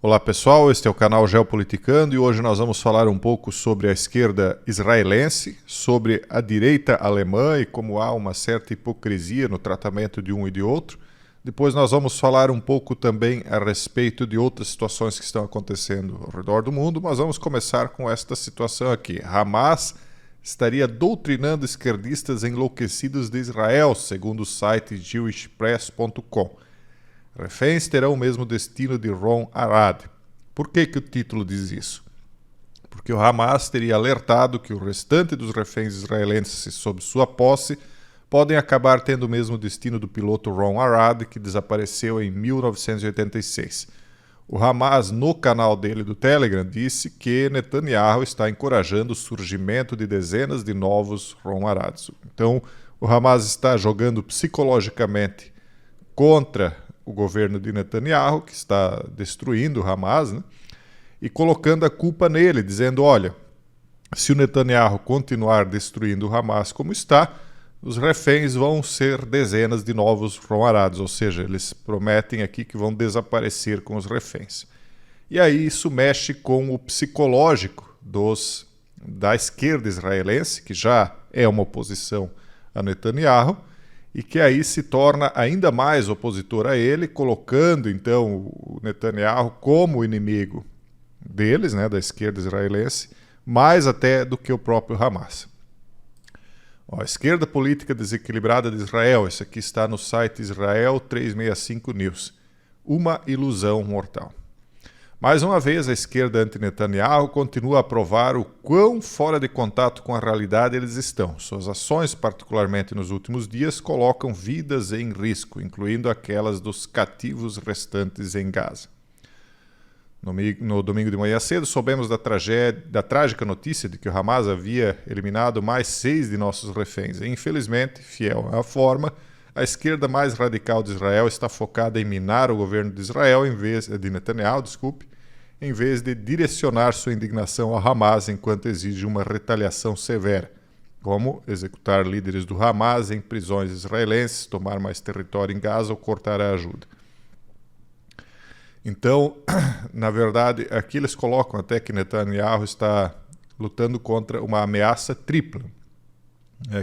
Olá pessoal, este é o canal Geopoliticando e hoje nós vamos falar um pouco sobre a esquerda israelense, sobre a direita alemã e como há uma certa hipocrisia no tratamento de um e de outro. Depois nós vamos falar um pouco também a respeito de outras situações que estão acontecendo ao redor do mundo, mas vamos começar com esta situação aqui. Hamas estaria doutrinando esquerdistas enlouquecidos de Israel, segundo o site jewishpress.com. Reféns terão o mesmo destino de Ron Arad. Por que o título diz isso? Porque o Hamas teria alertado que o restante dos reféns israelenses sob sua posse podem acabar tendo o mesmo destino do piloto Ron Arad, que desapareceu em 1986. O Hamas, no canal dele do Telegram, disse que Netanyahu está encorajando o surgimento de dezenas de novos Ron Arads. Então, o Hamas está jogando psicologicamente contra o governo de Netanyahu, que está destruindo o Hamas, né? E colocando a culpa nele, dizendo, olha, se o Netanyahu continuar destruindo o Hamas como está, os reféns vão ser dezenas de novos romarados, ou seja, eles prometem aqui que vão desaparecer com os reféns. E aí isso mexe com o psicológico da esquerda israelense, que já é uma oposição a Netanyahu, e que aí se torna ainda mais opositor a ele, colocando então o Netanyahu como inimigo deles, né, da esquerda israelense, mais até do que o próprio Hamas. Ó, a esquerda política desequilibrada de Israel, isso aqui está no site Israel 365 News. Uma ilusão mortal. Mais uma vez, a esquerda anti-Netanyahu continua a provar o quão fora de contato com a realidade eles estão. Suas ações, particularmente nos últimos dias, colocam vidas em risco, incluindo aquelas dos cativos restantes em Gaza. No domingo de manhã cedo, soubemos da trágica notícia de que o Hamas havia eliminado mais 6 de nossos reféns. E, infelizmente, fiel à forma, a esquerda mais radical de Israel está focada em minar o governo de Israel, de Netanyahu, em vez de direcionar sua indignação ao Hamas enquanto exige uma retaliação severa, como executar líderes do Hamas em prisões israelenses, tomar mais território em Gaza ou cortar a ajuda. Então, na verdade, aqui eles colocam até que Netanyahu está lutando contra uma ameaça tripla,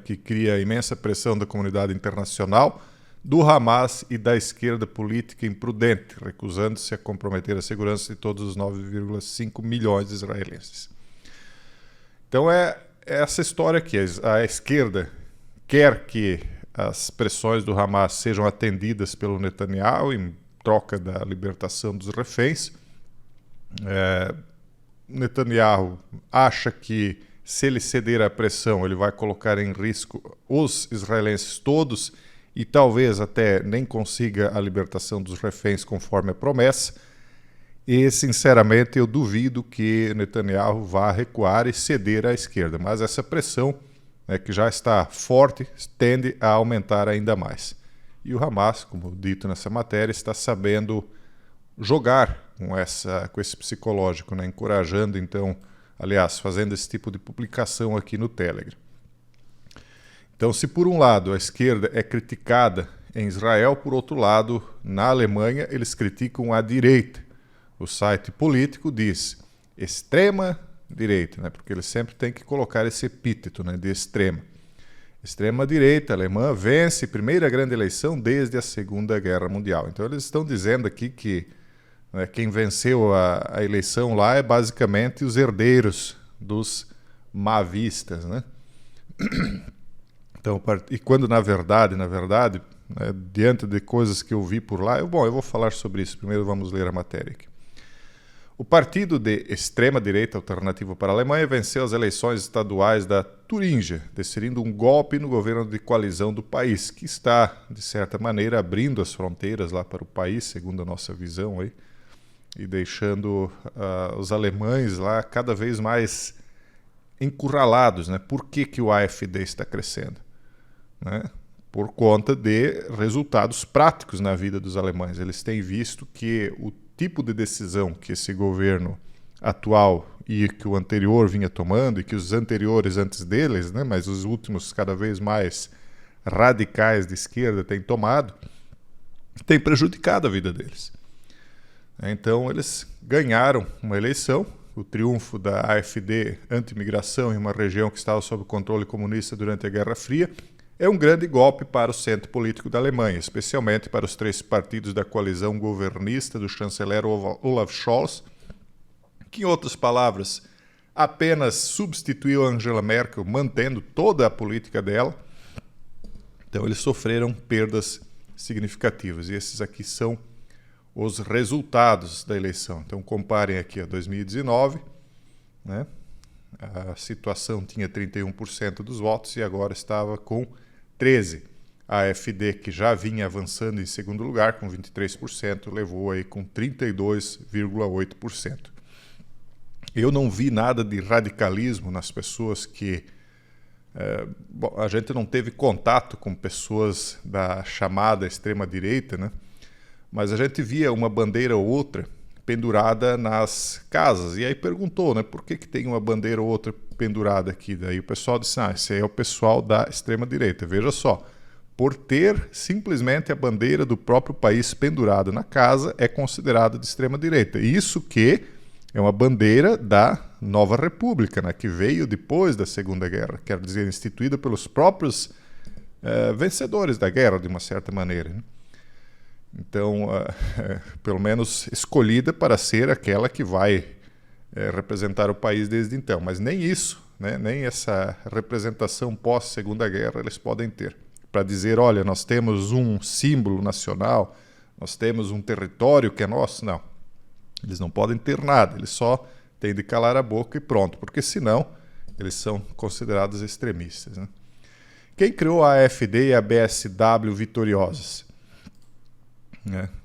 que cria imensa pressão da comunidade internacional, do Hamas e da esquerda política imprudente, recusando-se a comprometer a segurança de todos os 9,5 milhões de israelenses. Então é essa história aqui. A esquerda quer que as pressões do Hamas sejam atendidas pelo Netanyahu em troca da libertação dos reféns. Netanyahu acha que se ele ceder à pressão, ele vai colocar em risco os israelenses todos e talvez até nem consiga a libertação dos reféns conforme a promessa. E, sinceramente, eu duvido que Netanyahu vá recuar e ceder à esquerda. Mas essa pressão, que já está forte, tende a aumentar ainda mais. E o Hamas, como dito nessa matéria, está sabendo jogar com esse psicológico, encorajando, então, aliás, fazendo esse tipo de publicação aqui no Telegram. Então, se por um lado a esquerda é criticada em Israel, por outro lado, na Alemanha, eles criticam a direita. O site político diz extrema direita, porque eles sempre têm que colocar esse epíteto de extrema. Extrema direita alemã vence primeira grande eleição desde a Segunda Guerra Mundial. Então, eles estão dizendo aqui que quem venceu a eleição lá é basicamente os herdeiros dos mavistas, Então, e quando na verdade, diante de coisas que eu vi por lá, eu vou falar sobre isso. Primeiro vamos ler a matéria aqui. O partido de extrema-direita alternativo para a Alemanha venceu as eleições estaduais da Turíngia, decidindo um golpe no governo de coalizão do país, que está, de certa maneira, abrindo as fronteiras lá para o país, segundo a nossa visão, e deixando os alemães lá cada vez mais encurralados. Por que o AfD está crescendo? Por conta de resultados práticos na vida dos alemães. Eles têm visto que o tipo de decisão que esse governo atual e que o anterior vinha tomando, e que os anteriores antes deles, mas os últimos cada vez mais radicais de esquerda têm tomado, tem prejudicado a vida deles. Então eles ganharam uma eleição, o triunfo da AfD anti-imigração em uma região que estava sob controle comunista durante a Guerra Fria, é um grande golpe para o centro político da Alemanha, especialmente para os 3 partidos da coalizão governista do chanceler Olaf Scholz, que, em outras palavras, apenas substituiu Angela Merkel, mantendo toda a política dela. Então eles sofreram perdas significativas, e esses aqui são os resultados da eleição. Então comparem aqui a 2019, né? A situação tinha 31% dos votos e agora estava com 13%. A AfD, que já vinha avançando em segundo lugar, com 23%, levou aí com 32,8%. Eu não vi nada de radicalismo nas pessoas que... bom, a gente não teve contato com pessoas da chamada extrema-direita, né? Mas a gente via uma bandeira ou outra pendurada nas casas. E aí perguntou, né, por que tem uma bandeira ou outra pendurada aqui? Daí o pessoal disse, esse aí é o pessoal da extrema-direita. Veja só, por ter simplesmente a bandeira do próprio país pendurada na casa, é considerado de extrema-direita. Isso que é uma bandeira da Nova República, né, que veio depois da Segunda Guerra, quer dizer, instituída pelos próprios vencedores da guerra, de uma certa maneira, né? Então, pelo menos escolhida para ser aquela que vai representar o país desde então. Mas nem isso, né, nem essa representação pós-Segunda Guerra eles podem ter. Para dizer, olha, nós temos um símbolo nacional, nós temos um território que é nosso. Não, eles não podem ter nada, eles só têm de calar a boca e pronto, porque senão eles são considerados extremistas, né? Quem criou a AfD e a BSW vitoriosas?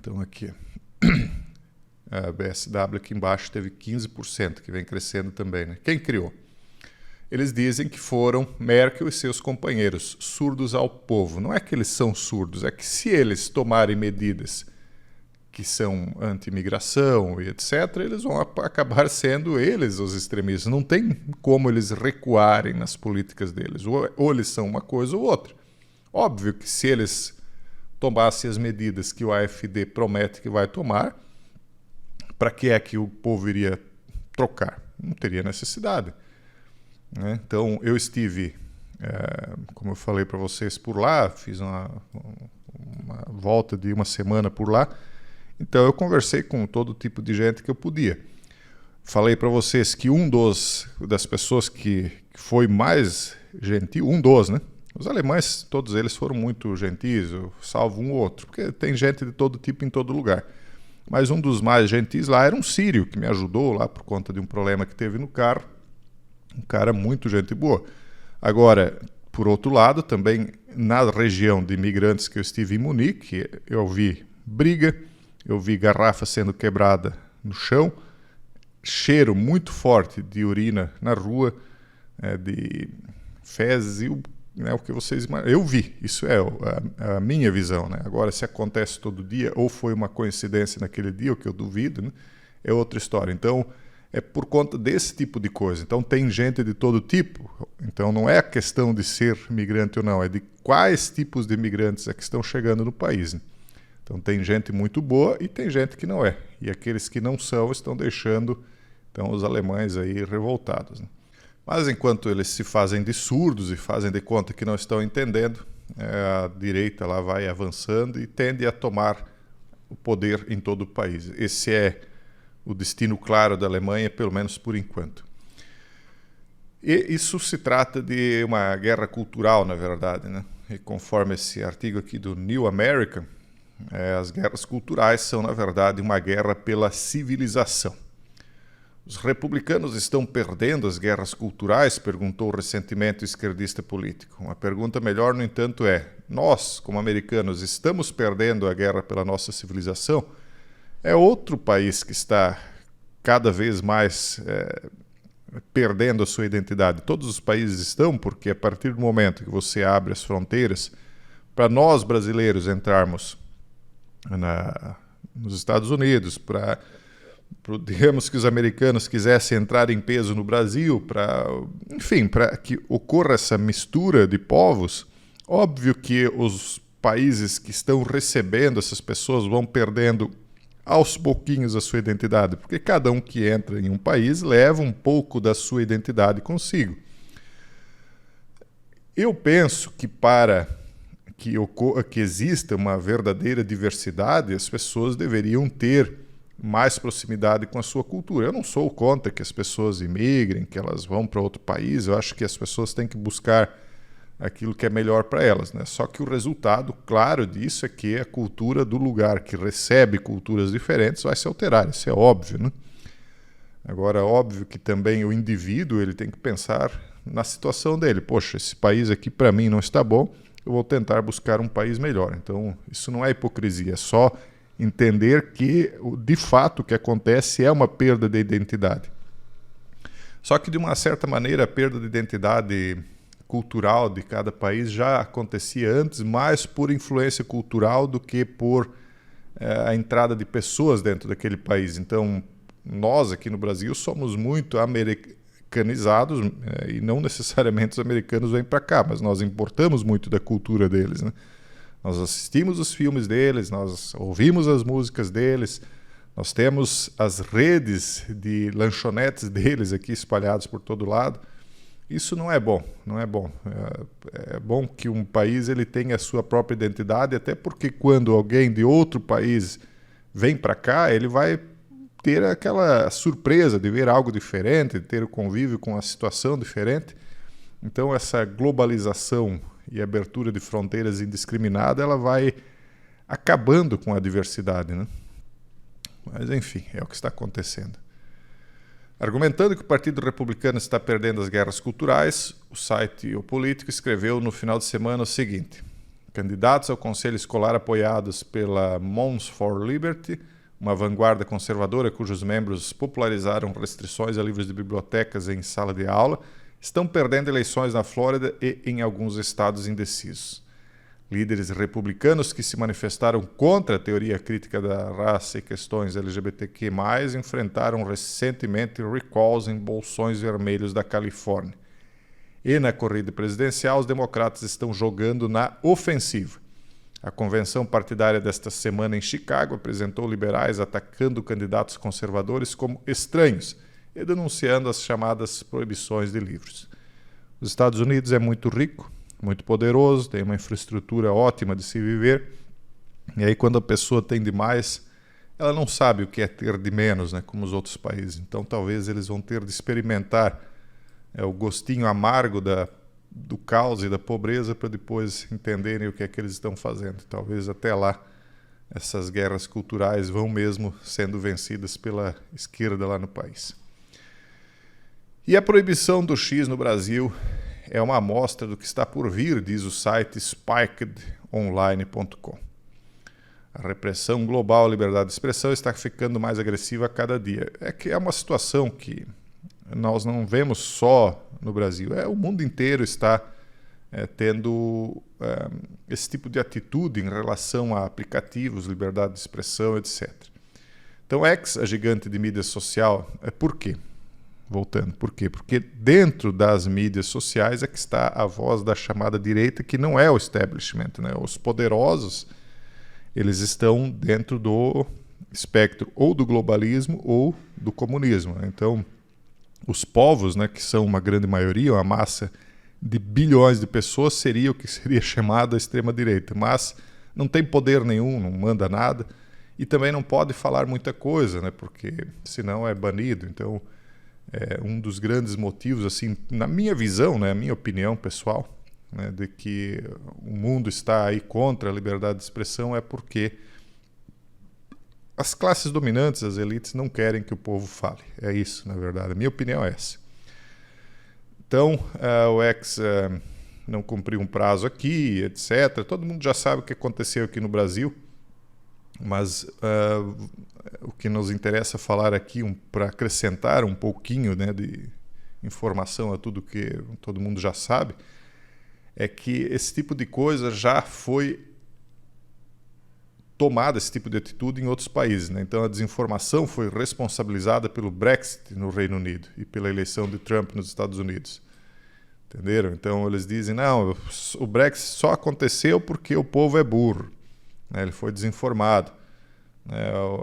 Então aqui, a BSW aqui embaixo teve 15%, que vem crescendo também, né? Quem criou? Eles dizem que foram Merkel e seus companheiros, surdos ao povo. Não é que eles são surdos, é que se eles tomarem medidas que são anti-imigração e etc., eles vão acabar sendo eles os extremistas. Não tem como eles recuarem nas políticas deles. Ou eles são uma coisa ou outra. Óbvio que se eles tomasse as medidas que o AfD promete que vai tomar, para que é que o povo iria trocar? Não teria necessidade, né? Então, eu estive, como eu falei para vocês, por lá, fiz uma volta de uma semana por lá, então eu conversei com todo tipo de gente que eu podia. Falei para vocês que das pessoas que foi mais gentil, né? Os alemães, todos eles foram muito gentis, salvo um ou outro, porque tem gente de todo tipo em todo lugar. Mas um dos mais gentis lá era um sírio, que me ajudou lá por conta de um problema que teve no carro. Um cara muito gente boa. Agora, por outro lado, também na região de imigrantes que eu estive em Munique, eu vi briga, eu vi garrafa sendo quebrada no chão, cheiro muito forte de urina na rua, de fezes e o que vocês imaginam. Eu vi, isso é a minha visão, né? Agora, se acontece todo dia ou foi uma coincidência naquele dia, o que eu duvido, né? É outra história. Então, é por conta desse tipo de coisa. Então, tem gente de todo tipo. Então, não é a questão de ser migrante ou não, é de quais tipos de imigrantes é que estão chegando no país, né? Então, tem gente muito boa e tem gente que não é. E aqueles que não são estão deixando os alemães aí revoltados, né? Mas enquanto eles se fazem de surdos e fazem de conta que não estão entendendo, a direita lá vai avançando e tende a tomar o poder em todo o país. Esse é o destino claro da Alemanha, pelo menos por enquanto. E isso se trata de uma guerra cultural, na verdade, né? E conforme esse artigo aqui do New American, as guerras culturais são, na verdade, uma guerra pela civilização. Os republicanos estão perdendo as guerras culturais? Perguntou recentemente o esquerdista político. Uma pergunta melhor, no entanto, é: nós, como americanos, estamos perdendo a guerra pela nossa civilização? É outro país que está cada vez mais perdendo a sua identidade. Todos os países estão, porque a partir do momento que você abre as fronteiras, para nós brasileiros entrarmos nos Estados Unidos, digamos que os americanos quisessem entrar em peso no Brasil, para que ocorra essa mistura de povos, óbvio que os países que estão recebendo essas pessoas vão perdendo aos pouquinhos a sua identidade, porque cada um que entra em um país leva um pouco da sua identidade consigo. Eu penso que para que exista uma verdadeira diversidade, as pessoas deveriam ter mais proximidade com a sua cultura. Eu não sou contra que as pessoas imigrem, que elas vão para outro país. Eu acho que as pessoas têm que buscar aquilo que é melhor para elas, né? Só que o resultado claro disso é que a cultura do lugar que recebe culturas diferentes vai se alterar. Isso é óbvio, né? Agora, óbvio que também o indivíduo ele tem que pensar na situação dele. Poxa, esse país aqui para mim não está bom, eu vou tentar buscar um país melhor. Então, isso não é hipocrisia, é só entender que, de fato, o que acontece é uma perda de identidade. Só que, de uma certa maneira, a perda de identidade cultural de cada país já acontecia antes, mais por influência cultural do que por a entrada de pessoas dentro daquele país. Então, nós aqui no Brasil somos muito americanizados e não necessariamente os americanos vêm para cá, mas nós importamos muito da cultura deles, né? Nós assistimos os filmes deles, nós ouvimos as músicas deles, nós temos as redes de lanchonetes deles aqui espalhadas por todo lado. Isso não é bom, não é bom. É bom que um país ele tenha a sua própria identidade, até porque quando alguém de outro país vem para cá, ele vai ter aquela surpresa de ver algo diferente, de ter o convívio com uma situação diferente. Então essa globalização e abertura de fronteiras indiscriminada, ela vai acabando com a diversidade, né? Mas enfim, é o que está acontecendo. Argumentando que o Partido Republicano está perdendo as guerras culturais, o site O Político escreveu no final de semana o seguinte: candidatos ao conselho escolar apoiados pela Moms for Liberty, uma vanguarda conservadora cujos membros popularizaram restrições a livros de bibliotecas em sala de aula, estão perdendo eleições na Flórida e em alguns estados indecisos. Líderes republicanos que se manifestaram contra a teoria crítica da raça e questões LGBTQ+, enfrentaram recentemente recalls em bolsões vermelhos da Califórnia. E na corrida presidencial, os democratas estão jogando na ofensiva. A convenção partidária desta semana em Chicago apresentou liberais atacando candidatos conservadores como estranhos e denunciando as chamadas proibições de livros. Os Estados Unidos é muito rico, muito poderoso, tem uma infraestrutura ótima de se viver, e aí quando a pessoa tem demais, ela não sabe o que é ter de menos, né, como os outros países. Então talvez eles vão ter de experimentar o gostinho amargo do caos e da pobreza para depois entenderem o que é que eles estão fazendo. Talvez até lá essas guerras culturais vão mesmo sendo vencidas pela esquerda lá no país. E a proibição do X no Brasil é uma amostra do que está por vir, diz o site spikedonline.com. A repressão global à liberdade de expressão está ficando mais agressiva a cada dia. É que é uma situação que nós não vemos só no Brasil. O mundo inteiro está tendo esse tipo de atitude em relação a aplicativos, liberdade de expressão, etc. Então, X, a gigante de mídia social, por quê? Voltando, por quê? Porque dentro das mídias sociais é que está a voz da chamada direita, que não é o establishment, né? Os poderosos, eles estão dentro do espectro ou do globalismo ou do comunismo, né? Então, os povos, né, que são uma grande maioria, uma massa de bilhões de pessoas, seria o que seria chamado a extrema-direita, mas não tem poder nenhum, não manda nada, e também não pode falar muita coisa, né, porque senão é banido. Então, um dos grandes motivos, assim, na minha visão, né, a minha opinião pessoal, né, de que o mundo está aí contra a liberdade de expressão é porque as classes dominantes, as elites, não querem que o povo fale. É isso, na verdade. A minha opinião é essa. Então, o X não cumpriu um prazo aqui, etc. Todo mundo já sabe o que aconteceu aqui no Brasil, mas o que nos interessa falar aqui, para acrescentar um pouquinho, né, de informação a tudo que todo mundo já sabe, é que esse tipo de coisa já foi tomada, esse tipo de atitude, em outros países, né? Então a desinformação foi responsabilizada pelo Brexit no Reino Unido e pela eleição de Trump nos Estados Unidos. Entenderam? Então eles dizem, não, o Brexit só aconteceu porque o povo é burro, né? Ele foi desinformado.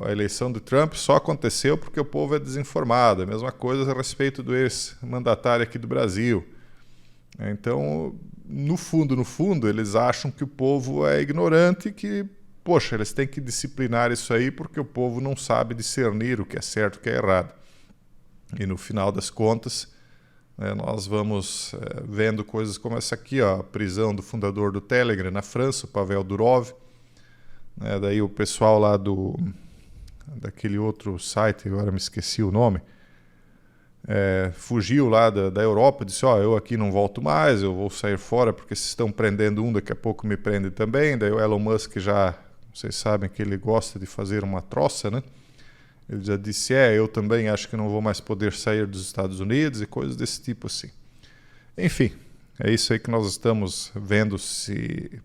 A eleição de Trump só aconteceu porque o povo é desinformado. A mesma coisa a respeito do ex-mandatário aqui do Brasil. Então, no fundo, eles acham que o povo é ignorante e que, poxa, eles têm que disciplinar isso aí porque o povo não sabe discernir o que é certo e o que é errado. E no final das contas, nós vamos vendo coisas como essa aqui, ó, a prisão do fundador do Telegram na França, o Pavel Durov. Daí o pessoal lá daquele outro site, agora me esqueci o nome, fugiu lá da Europa, disse, eu aqui não volto mais, eu vou sair fora porque se estão prendendo daqui a pouco me prendem também. Daí o Elon Musk vocês sabem que ele gosta de fazer uma troça, né? Ele já disse, eu também acho que não vou mais poder sair dos Estados Unidos e coisas desse tipo assim. Enfim, é isso aí que nós estamos vendo se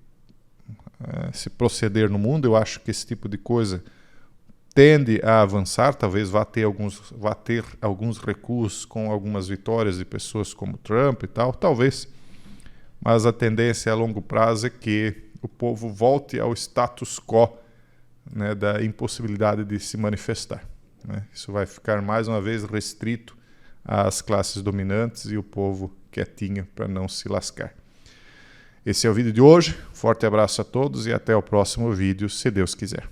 proceder no mundo. Eu acho que esse tipo de coisa tende a avançar, talvez vá ter alguns recuos com algumas vitórias de pessoas como Trump e tal, talvez, mas a tendência a longo prazo é que o povo volte ao status quo, né, da impossibilidade de se manifestar. Né? Isso vai ficar mais uma vez restrito às classes dominantes e o povo quietinho para não se lascar. Esse é o vídeo de hoje. Forte abraço a todos e até o próximo vídeo, se Deus quiser.